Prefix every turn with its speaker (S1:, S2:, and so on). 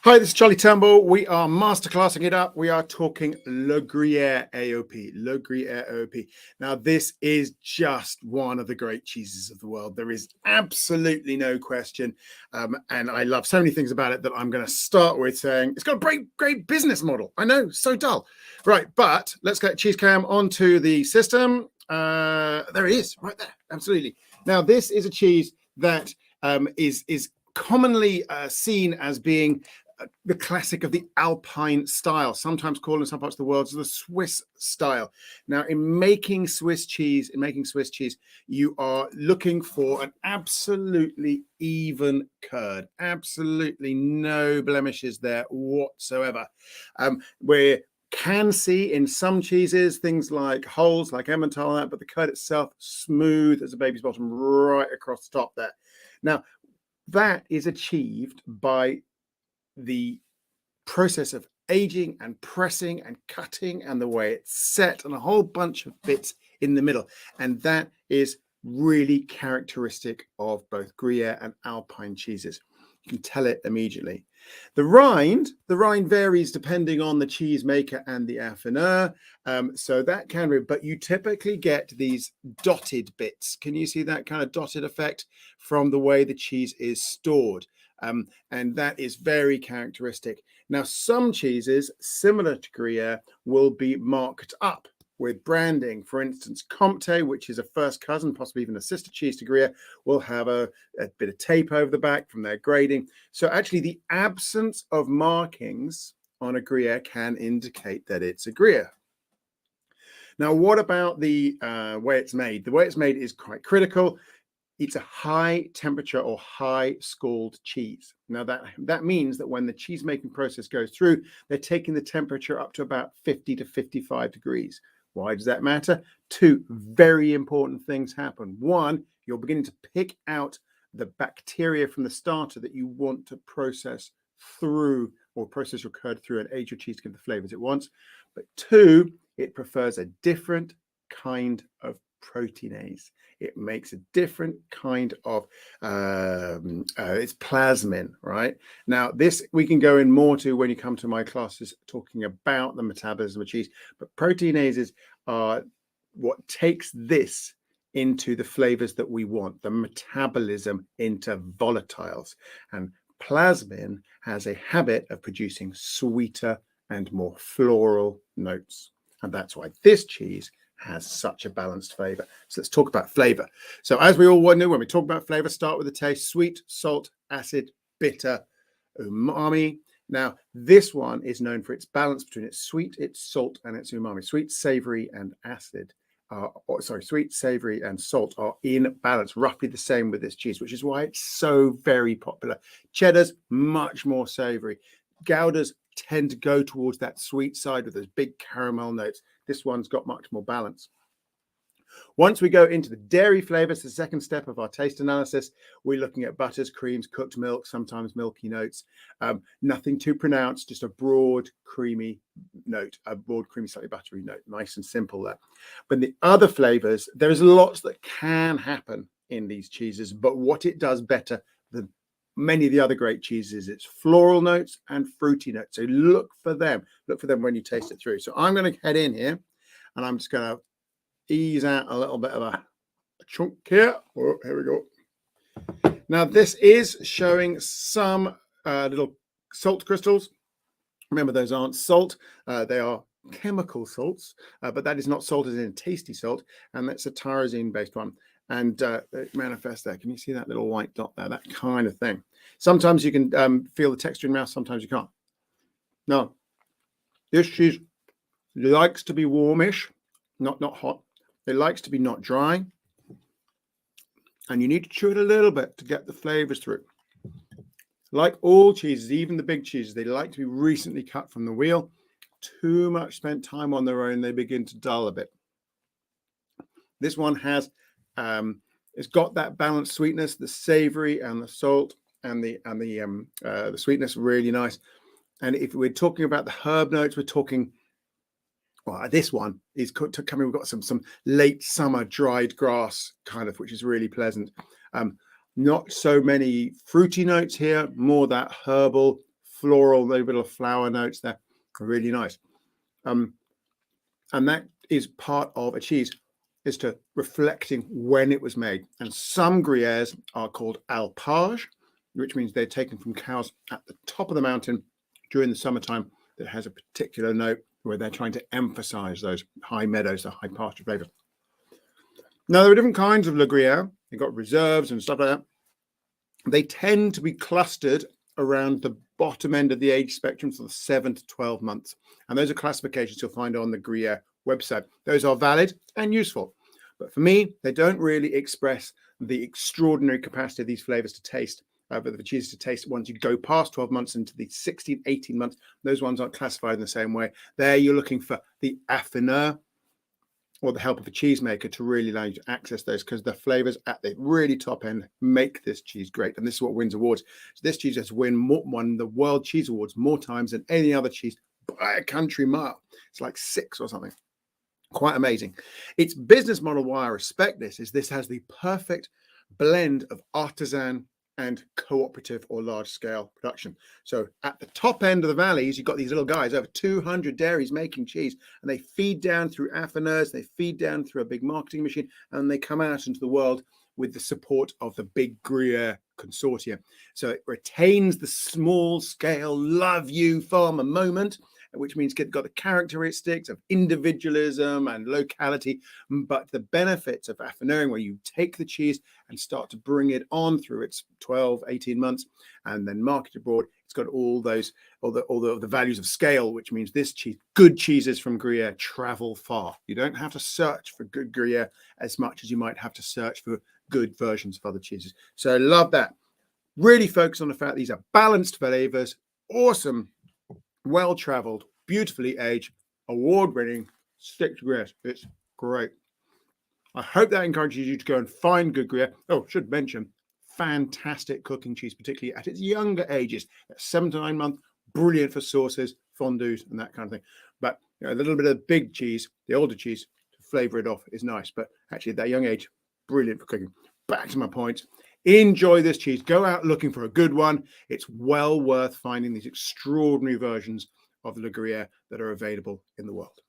S1: Hi, this is Charlie Turnbull. We are masterclassing it up. We are talking Le Gruyere AOP. Le Gruyere AOP. Now, this is just one of the great cheeses of the world. There is absolutely no question. And I love so many things about it that I'm going to start with saying it's got a great business model. I know, so dull. Right, but let's get Cheese Cam onto the system. There it is, right there. Absolutely. Now, this is a cheese that is commonly seen as being the classic of the Alpine style, sometimes called in some parts of the world the Swiss style. Now, in making Swiss cheese, you are looking for an absolutely even curd, absolutely no blemishes there whatsoever. We can see in some cheeses things like holes, like Emmental, and that, but the curd itself smooth as a baby's bottom right across the top there. Now, that is achieved by the process of aging and pressing and cutting and the way it's set and a whole bunch of bits in the middle. And that is really characteristic of both Gruyere and Alpine cheeses. You can tell it immediately. The rind varies depending on the cheese maker and the affineur. So that can be, but you typically get these dotted bits. Can you see that kind of dotted effect from the way the cheese is stored? And that is very characteristic. Now, some cheeses similar to Gruyere will be marked up with branding. For instance, Comté, which is a first cousin, possibly even a sister cheese to Gruyere, will have a bit of tape over the back from their grading. So actually the absence of markings on a Gruyere can indicate that it's a Gruyere. Now, what about the way it's made? The way it's made is quite critical. It's a high temperature or high scald cheese. Now that means that when the cheese making process goes through, they're taking the temperature up to about 50 to 55 degrees. Why does that matter? Two very important things happen. One, you're beginning to pick out the bacteria from the starter that you want to process through or process your curd through and age your cheese to give the flavors it wants. But two, it prefers a different kind of proteinase. It makes a different kind of it's plasmin, right? Now, this we can go in more to when you come to my classes talking about the metabolism of cheese, but proteinases are what takes this into the flavors that we want, the metabolism into volatiles. And plasmin has a habit of producing sweeter and more floral notes. And that's why this cheese has such a balanced flavor. So let's talk about flavor. So as we all know, when we talk about flavor, start with the taste: sweet, salt, acid, bitter, umami. Now, this one is known for its balance between its sweet, its salt, and its umami. Sweet, savory, and acid sweet, savory, and salt are in balance, roughly the same with this cheese, which is why it's so very popular. Cheddar's much more savory. Goudas tend to go towards that sweet side with those big caramel notes. This one's got much more balance. Once we go into the dairy flavors, the second step of our taste analysis, we're looking at butters, creams, cooked milk, sometimes milky notes. Nothing too pronounced, just a broad, creamy note, a broad, creamy, slightly buttery note. Nice and simple there. But the other flavors, there's lots that can happen in these cheeses, but what it does better than many of the other great cheeses, it's floral notes and fruity notes. So look for them when you taste it through. So I'm going to head in here and I'm just going to ease out a little bit of a chunk here. Oh, here we go. Now this is showing some little salt crystals. Remember, those aren't salt. They are chemical salts, but that is not salt as in tasty salt. And that's a tyrosine based one. And it manifests there. Can you see that little white dot there? That kind of thing. Sometimes you can feel the texture in your mouth. Sometimes you can't. Now, this cheese likes to be warmish, not hot. It likes to be not dry. And you need to chew it a little bit to get the flavors through. Like all cheeses, even the big cheeses, they like to be recently cut from the wheel. Too much spent time on their own, they begin to dull a bit. This one has it's got that balanced sweetness, the savory and the salt and the sweetness, really nice. And if we're talking about the herb notes, we're talking, well, this one is coming. We've got some late summer dried grass kind of, which is really pleasant. Not so many fruity notes here, more that herbal, floral, a bit of flower notes there. Really nice. And that is part of a cheese, is to reflecting when it was made. And some Gruyères are called alpage, which means they're taken from cows at the top of the mountain during the summertime, that has a particular note where they're trying to emphasize those high meadows, the high pasture flavors. Now, there are different kinds of Le Gruyere. You've got reserves and stuff like that. They tend to be clustered around the bottom end of the age spectrum, so the 7 to 12 months. And those are classifications you'll find on the Gruyere website. Those are valid and useful. But for me, they don't really express the extraordinary capacity of these flavors to taste, but the cheeses to taste once you go past 12 months into the 16, 18 months. Those ones aren't classified in the same way. There you're looking for the affineur or the help of a cheesemaker to really allow you to access those, because the flavors at the really top end make this cheese great. And this is what wins awards. So this cheese has won the World Cheese Awards more times than any other cheese by a country mile. It's like 6 or something. Quite amazing. Its business model, why I respect this, is this has the perfect blend of artisan and cooperative or large scale production. So at the top end of the valleys, you've got these little guys, over 200 dairies making cheese, and they feed down through affineurs, they feed down through a big marketing machine, and they come out into the world with the support of the big Gruyere consortium. So it retains the small scale love you farmer moment, which means it's got the characteristics of individualism and locality, but the benefits of affineuring, where you take the cheese and start to bring it on through its 12, 18 months and then market abroad. It's got all the values of scale, which means this cheese, good cheeses from Gruyere, travel far. You don't have to search for good Gruyere as much as you might have to search for good versions of other cheeses. So I love that. Really focus on the fact these are balanced flavors, awesome, well-traveled, beautifully aged, award-winning, stick to Gruyere. It's great. I hope that encourages you to go and find good Gruyere. Oh, should mention, fantastic cooking cheese, particularly at its younger ages. At 7 to 9 months, brilliant for sauces, fondues, and that kind of thing. But a little bit of big cheese, the older cheese, to flavor it off is nice. But actually, at that young age, brilliant for cooking. Back to my point. Enjoy this cheese. Go out looking for a good one. It's well worth finding these extraordinary versions of the Le Gruyere that are available in the world.